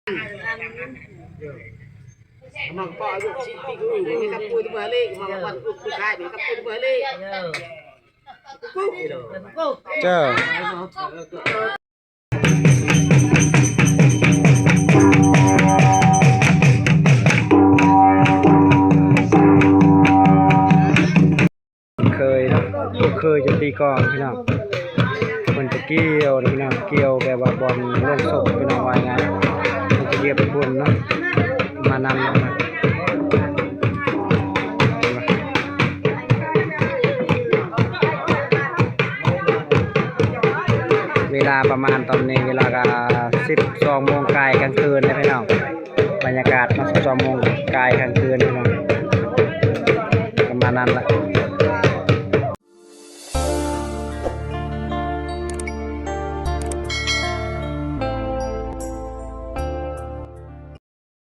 Mà bỏ dụng chị thì cứ gửi cái cặp cua thì bờ lên mà còn cứ khai để cặp cua bờ lên chờเคยจะตีกองพี่น้องมันจะเกี่ยวพี่น้องเกี่ยวแบบว่าบอลลงศพพี่น้องว่าไงมันจะเกี่ยวเป็นบุญเนาะมานำเวลาประมาณตอนนี้เวลา12 โมงกลางคืนเลยพี่น้องบรรยากาศมา12 โมงกลางคืนพี่น้องประมาณนั้นแหละ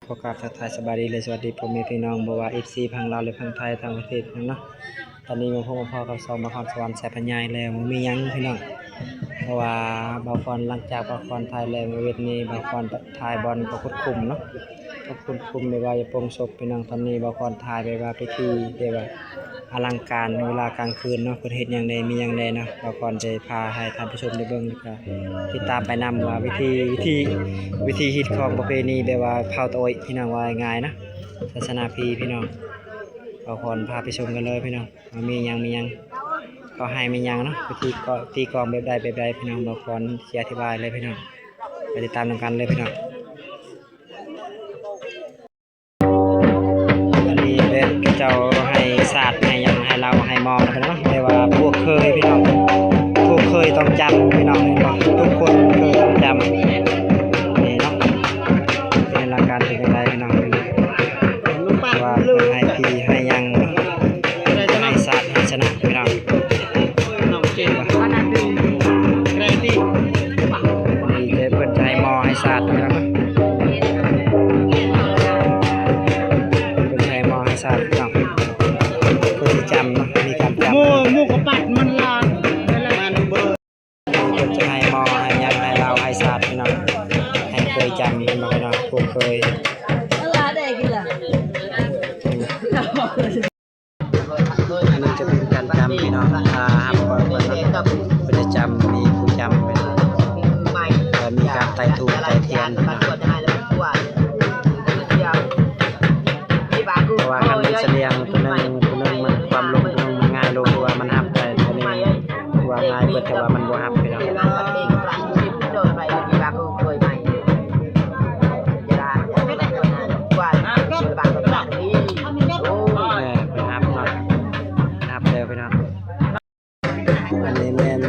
ขอกราบทักทายสบายดีเลยสวัสดีพ่อแม่พี่น้องบ่ว่า FC พังลาวหรือพังไทยต่างประเทศเนาะตอนนี้มาพบกับ2นครสวรรค์แสบพญายแล้วมียังพี่น้องเพราะว่าบางคนหลังจากบางคนไทยแล้วเวทนี้บางคนทายบอลก็คุดคุมเนาะก็คุมไปว่าจะปงศพพี่น้องตอนนี้บางคนทายไปว่าพิธีเรียกว่าอลังการเวลากลางคืนเนาะเพิ่นเฮ็ดหยังได้มีหยังได้เนาะบางคนจะพาให้ท่านผู้ชมได้เบิ่งแล้วก็ติดตามไปนำว่าวิธีฮิตของประเพณีแบบว่าเผาโตยพี่น้องว่าง่ายนะศาสนาพีพี่น้องบางคนพาไปชมกันเลยพี่น้องมีหยังก็ให้มีหยังเนาะวิธีก็ตีกลองแบบใดพี่น้องบางคนเสียอธิบายเลยพี่น้องไปติดตามกันเลยพี่น้องอันนี้เป็นเจ้าให้ศาสตร์ให้ยังให้เราให้มองนะพี่น้องแต่ว่าพวกเคยพี่น้องพวกเคยต้องจำพี่น้องทุกคนเคยต้องจำนี่เนาะเป็นหลักการเป็นอะไรพี่น้องว่าให้พี่ให้ยังให้ศาสตร์ให้ชนะพี่น้องนี่จะเปิดใจมอให้ศาสตร์นะครับมีการจำมูกปัดมันลานมันเบอร์จะให้มอให้ยังให้เราให้ศาสตร์พี่น้องให้เคยจำพี่น้องพวกเคยอันนี้จะเป็นการจำพี่น้องห้ามก่อนเป็นจำมีผู้จำเป็นและมีการไต่ถูกไต่เทียนเพราะว่าการเสลียงตัวนึงมันความลงตัวนึงมันง่ายลงตัวมันหับแต่ตัวนี้ว่าง่ายเบิดแต่ว่ามันบ่หับพี่น้องอันนี้แม่น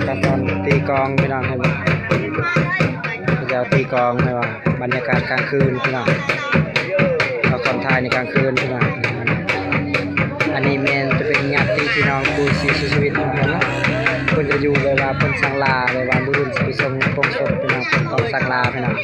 การตอนตีกองพี่น้องเห็นไหมเราตีกองให้ว่าบรรยากาศกลางคืนพี่น้องเราคนไทยในกลางคืนพี่น้องอันนี้แม่นจะเป็นญาติพี่น้องผู้เสียชีวิตของเพิ่นเนาะเพิ่นจะอยู่เวลาเพิ่นสังลาเวลาบุรุษไปส่งปงศพพี่น้องเพิ่นต้องสังลาพี่น้อง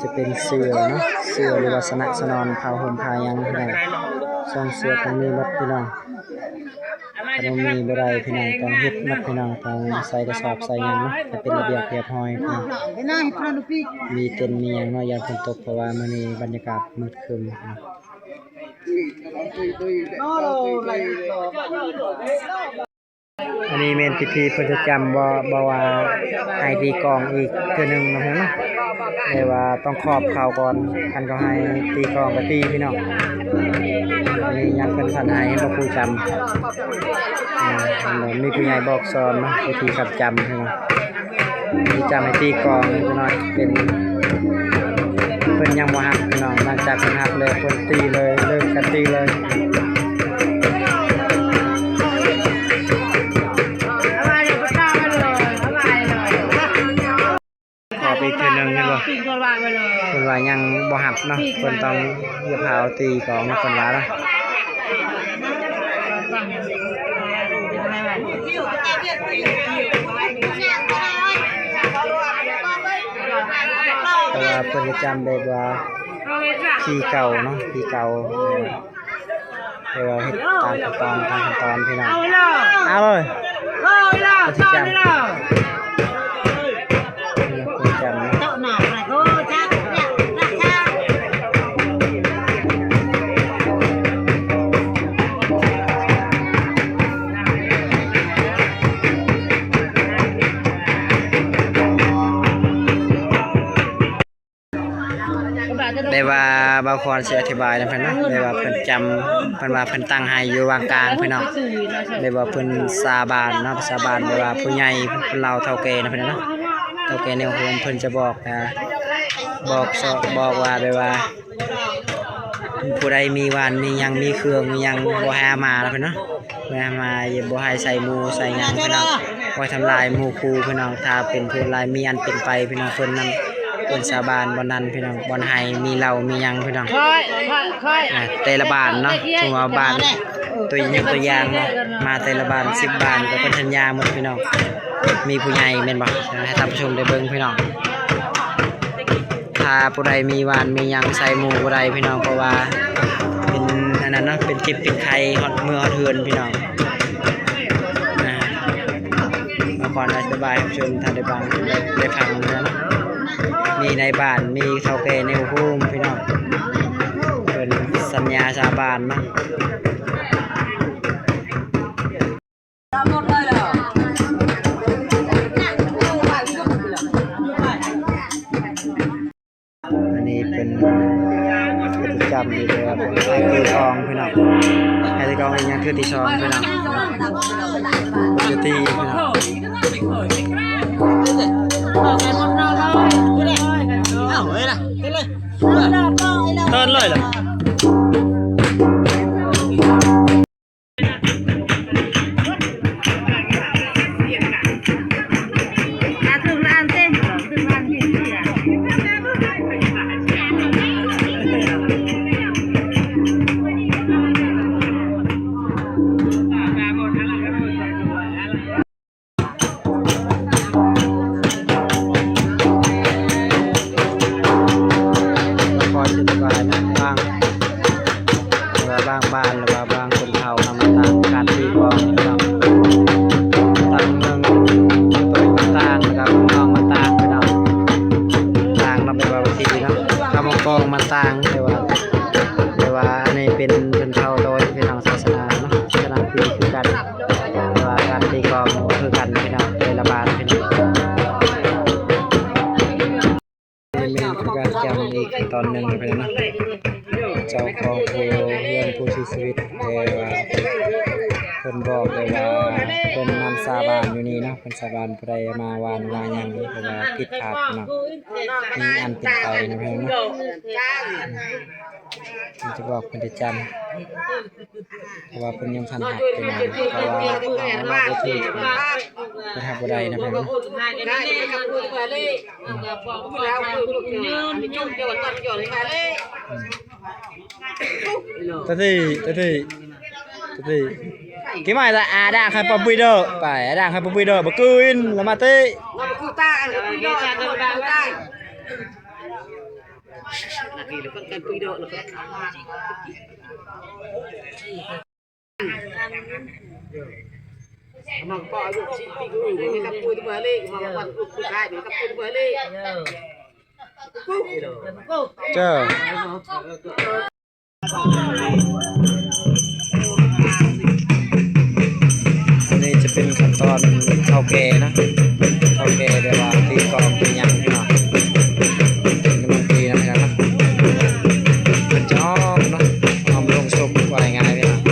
จะเป็นเสือเนาะเสือหรือว่าสนะสนอนผ้าห่มผ้ายังพี่น้องช่องเสือตรงนี้มัดพี่น้องตรงมีบ่ได้พี่น้องต้องเฮ็ดมัดพี่น้องต้องใส่กระสอบใส่ยังเนาะจะเป็นระเบียบเรียบร้อยพี่น้องมีเต็นท์มีหยังเนาะยามฝนตกเพราะว่ามื้อนี้บรรยากาศมืดครึ้มอันนี้เมนพิธีเพิ่นจะจำบ่ว่าให้ตีกองอีกเทื่อนึงนะฮะแต่ว่าต้องครอบข่าวก่อนคันก็ให้ตีกองก็ตีพี่น้องอันนี้ยังเป็นสันให้บ่ผู้จำมีผู้ใหญ่บอกสอนเนาะวิธีขับจำใช่มั้ยมีจำให้ตีกองพี่น้องเป็นเพิ่นยังบ่ฮับพี่น้องหลังจากเพิ่นฮับเลยเพิ่นตีเลยเริ่มกันตีเลยอีกทีนึงนี่บ่คนว่ายังบ่หับเนาะคนต้องอย่าพาตีของคนว่าละ เพิ่นจะจำแบบว่าที่เก่าเนาะที่เก่าเฮ็ดตามขั้นตอนพี่น้องเอาเลยจะจำจำนะได้ว่าบางคนสิอธิบายนะเพิ่นเนาะได้ว่าเพิ่นจำเพิ่นว่าเพิ่นตั้งให้อยู่วางกลางพี่น้องได้ว่าเพิ่นสาบานเนาะสาบานได้ว่าผู้ใหญ่เพิ่นเล่าเฒ่าแก่นะเพิ่นเนาะเฒ่าแก่แนวโฮมเพิ่นจะบอกบอกว่าได้ว่าผู้ใดมีวานมีหยังมีเครื่องมีหยังบ่ให้มาแล้วเพิ่นเนาะบ่ให้มาอย่าบ่ให้ใส่หมู่ใส่หยังพี่น้องบ่ทำลายหมู่คู่พี่น้องถ้าเป็นผู้ลายมีอันเป็นไปพี่น้องเพิ่นนั้นเพิ่นสาบานบ่นั้นพี่น้องบ่ให้มีเหล้ามีหยังพี่น้องแต่ละบ้านเนาะถึงว่าบ้านตัวอย่างเนาะมาแต่ละบ้าน10บ้านก็เพิ่นสัญญาหมดพี่น้องมีผู้ใหญ่แม่นบ่ให้ท่านผู้ชมได้เบิ่งพี่น้องถ้าผู้ใดมีวานมีหยังใส่หมู่ผู้ใดพี่น้องเพราะว่าเป็นอันนั้นเนาะเป็นจิบเป็นไข่ฮอดเมื่อฮอดเฮือนพี่น้องมาก่อนอธิบายให้ผู้ชมท่านได้ฟังได้ฟังนะมีในบ้านมีเฒ่าแก่ในโฮมพี่น้องเป็นสัญญาสาบานเนาะอันนี้เป็นกิจกรรมนี่เลยครับไอ้ตีกองพี่น้องไอ้ตีกองยังคือตีชองพี่น้องจะตีพี่น้องเต้นเลยเหรอบ้านหรือว่าบางคนเขานำมาตั้งการตีกลองนะครับตั้งเมืองตัวต่างนะครับน้องมาตั้งนะครับตั้งนำไปว่าทีนะทำกลองมาตั้งแต่ว่าอันนี้เป็นเขาโดยเป็นทางศาสนาเนาะศาสนาคือกันแต่ว่าการตีกลองคือกันพี่น้องเป็นระบาดพี่น้องมีการจำอีกตอนหนึ่งไปนะเจ้าของผู้เพื่อนผู้ชีวิตว่าเพิ่นบอกเลยว่าเพิ่นนำสาบานอยู่นี่เนาะเพิ่นสาบานผู้ใดมาวานว่าหยังเพราะว่าผิดพลาดเนาะมีอันเป็นไปนะเพิ่นเนาะมันจะบอกเพิ่นจะจำเพราะว่าเพิ่นยังทันหักเป็นอย่างเพราะว่าเราบ่ถูกเพิ่นทำบ่ได้นะเพิ่นเนาะตะที่cái mày là đang khai bắp bùi đờ phải đang khai bắp bùi đờ bắp cùi là mà tê mà bỏ dụng chị bị gửi cái cặp cùi bờ lê mà còn cùi khai bị cặp cùi bờ lê chờนี่จะเป็นขั้นตอนเท่าแก่นะเท่าแก่เดี๋ยวว่าตีกลองตียังพี่น้องกำลังตีนะพี่น้องนะเป็นจอมนะเอาลงศพว่ายังไงพี่น้อง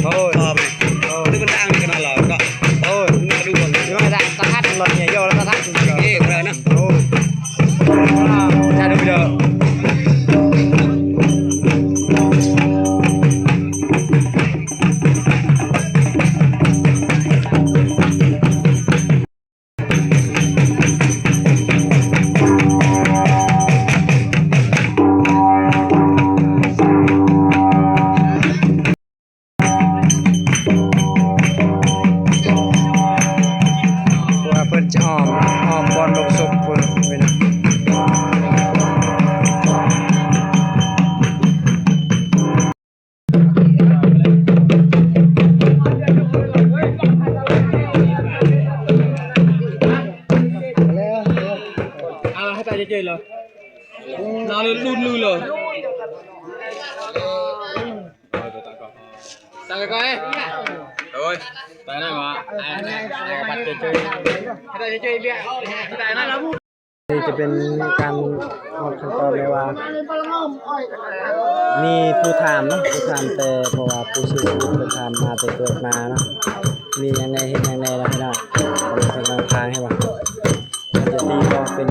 Thôi, itu benda ang kenal lah. พิ่นจะอ้อมบอลลงศพเพิ่นไปนะให้ตายเฉยๆเลยนอนลื่นๆเลยตายก่อนเอ้ยตายได้บ่ไอ้บัดเฉยๆให้ตายเฉยๆเบี้ยให้ตายนั่นแล้วนี่จะเป็นการออกขั้นตอนเลยว่ามีผู้ถามเนาะผู้ถามแต่เพราะว่าผู้เสียชีวิตผู้ถามมาแต่เกิดมาเนาะมีอย่างใดเฮ็ดอย่างใดแล้วพี่น้องเป็นทางให้ว่าจะตีก็เป็น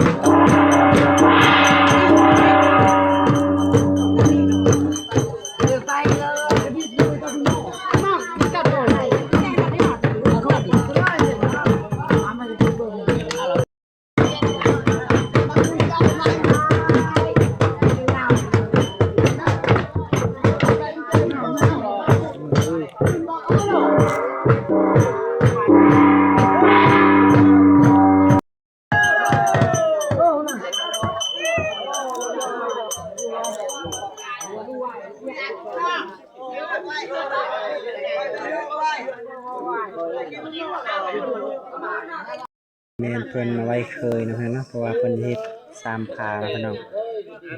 แม่นเพิ่นเอาไว้เคยนะเพิ่นเนาะเพราะว่าเพิ่นเฮ็ด3 พาแล้วพี่น้อง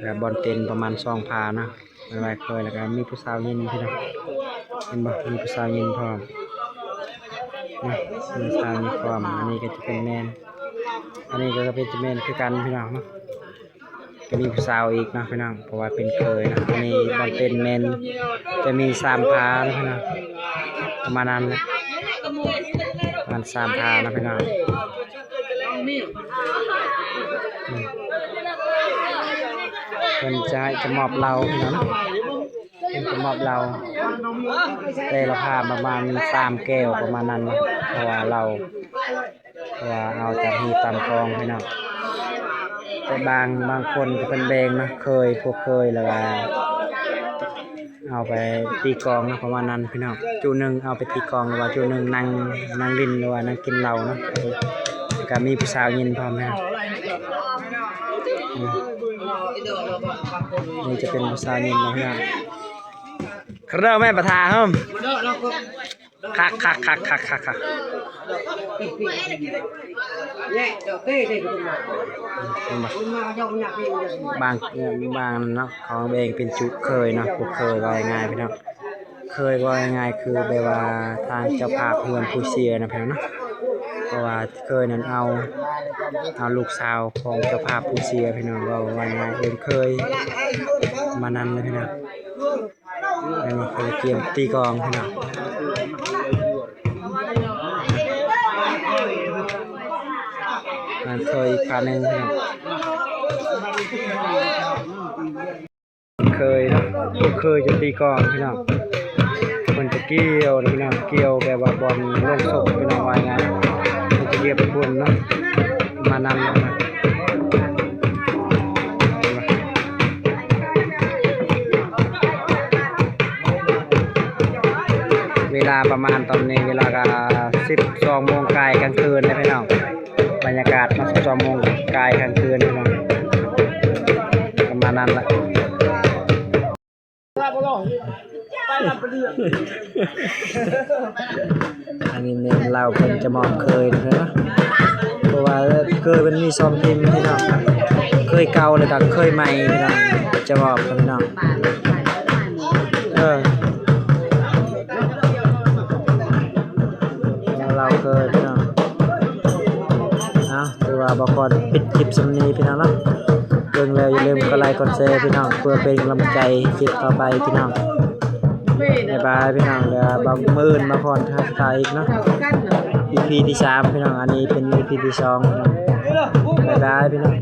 แล้วบอลเต็นประมาณ2 พาเนาะเอาไว้เคยแล้วก็มีผู้สาวยินพี่น้องเห็นบ่มีผู้สาวยินพร้อมนะมีสาวยินพร้อมอันนี้ก็จะเป็นแม่นอันนี้ก็เป็นแม่นคือกันพี่น้องเนาะก็มีผู้สาวอีกเนาะพี่น้องเพราะว่าเป็นเคยนะอันนี้บอลเต็นแม่นจะมี3 พาแล้วพี่น้องประมาณนั้นแหละประมาณ3 พานะพี่น้องเพิ่นจะมอบเราพี่น้องเพิ่นจะมอบเราแต่ละพาประมาณ3 แก้วประมาณนั้นนะเพราะว่าเราเอาจากที่ตามคลองพี่น้องแต่บางคนก็เป็นแบงนะพวกเคยแล้วก็เอาไปตีกลองนะประมาณนั้นพี่น้องจูนึงเอาไปตีกลองหรือว่าจูนึงนั่งลิ้นหรือว่านั่งกินเหล้านะก็มีผู้สาวยินพร้อมนะนี่จะเป็นผู้สาวยินนะพี่น้องเริ่มแม่ประธานครับคักบางเนาะของเองเป็นจุเคยเนาะพวกเคยว่าง่ายพี่น้องเคยว่าง่ายคือแบบว่าทางเจ้าภาพเพื่อนผู้เชียร์นะพี่น้องเนาะเพราะว่าเคยนั้นเอาลูกสาวของเจ้าภาพผู้เชียร์พี่น้องว่าง่ายเองเคยมานั้นเลยพี่น้องแล้วมาเคยเตรียมตีกลองพี่น้องมันเคยอีกพาหนึ่งพี่น้องเคยเนาะเคยจะตีกลองพี่น้องมันจะเกี่ยวพี่น้องเกี่ยวแบบว่าบอลลงศพพี่น้องว่าไงมันจะเกี่ยวเป็นบุญเนาะมานำนะเวลาประมาณตอนนี้เวลาก็12 โมงกายกลางคืนนะพี่น้องบรรยากาศมา12 โมงกายกลางคืนพี่น้องประมาณนั้นแหละอันนี้เนี่ยเราเพิ่นจะมองเคยนะเพราะว่าเคยมันมี2 ทีมพี่น้องเคยเก่าเลยกับเคยใหม่พี่น้องจะบอกพี่น้องเราเคยพี่น้องถือว่าบางคนปิดคลิปสำนีพี่น้องเนาะเบิ่งแล้วอย่าลืมกดไลค์กดแชร์พี่น้องเพื่อเป็นกำลังใจคลิปต่อไปพี่น้องบ๊ายบายพี่น้องเดี๋ยวบางมื้อบางคนทักทายอีกเนาะ EP ที่ 3พี่น้องอันนี้เป็น EP ที่ 2พี่น้องบ๊ายบายพี่น้อง